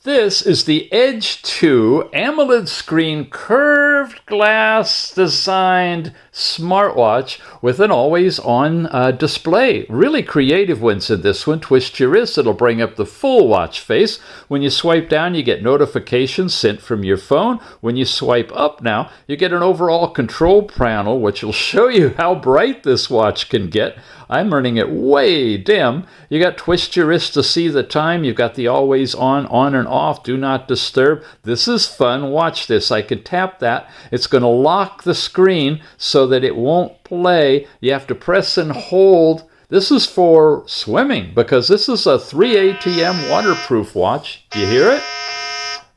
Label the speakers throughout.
Speaker 1: This is the Edge 2 AMOLED screen curved glass designed smartwatch with an always-on display. Really creative ones in this one. Twist your wrist, it'll bring up the full watch face. When you swipe down, you get notifications sent from your phone. When you swipe up now, you get an overall control panel, which will show you how bright this watch can get. I'm running it way dim. You got twist your wrist to see the time. You've got the always on and off, do not disturb. This is fun. Watch this. I can tap that. It's going to lock the screen so that it won't play. You have to press and hold. This is for swimming because this is a 3 ATM waterproof watch. You hear it?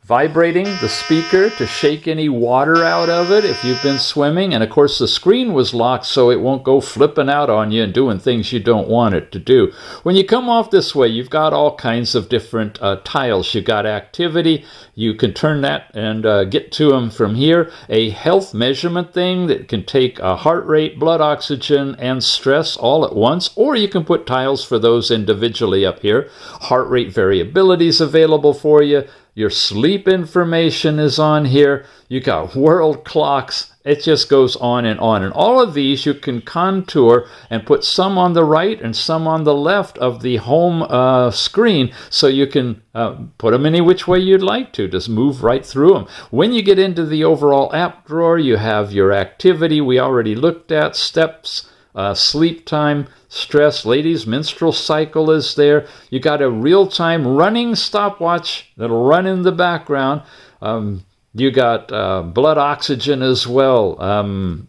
Speaker 1: Vibrating the speaker to shake any water out of it if you've been swimming. And of course the screen was locked so it won't go flipping out on you and doing things you don't want it to do. When you come off this way, you've got all kinds of different tiles. You've got activity. You can turn that and get to them from here. A health measurement thing that can take heart rate, blood oxygen, and stress all at once. Or you can put tiles for those individually up here. Heart rate variability is available for you. Your sleep information is on here. You got world clocks. It just goes on and on. And all of these you can contour and put some on the right and some on the left of the home screen so you can put them any which way you'd like to. Just move right through them. When you get into the overall app drawer, you have your activity we already looked at, steps, sleep time, stress. Ladies, menstrual cycle is there. You got a real-time running stopwatch that'll run in the background. You got blood oxygen as well,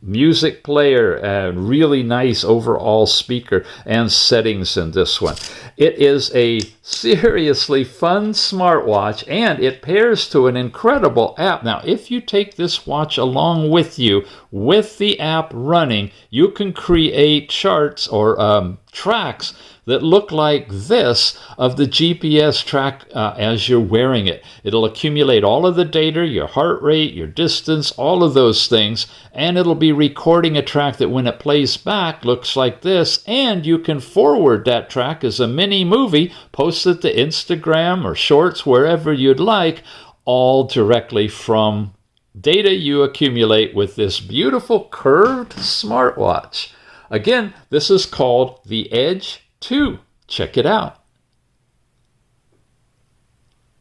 Speaker 1: music player, really nice overall speaker, and settings in this one. It is a seriously fun smartwatch, and it pairs to an incredible app. Now, if you take this watch along with you, with the app running, you can create charts or tracks that look like this of the GPS track as you're wearing it. It'll accumulate all of the data, your heart rate, your distance, all of those things, and it'll be recording a track that when it plays back looks like this, and you can forward that track as a mini movie, post it to Instagram or Shorts, wherever you'd like, all directly from data you accumulate with this beautiful curved smartwatch. Again, this is called the Edge 2. Check it out.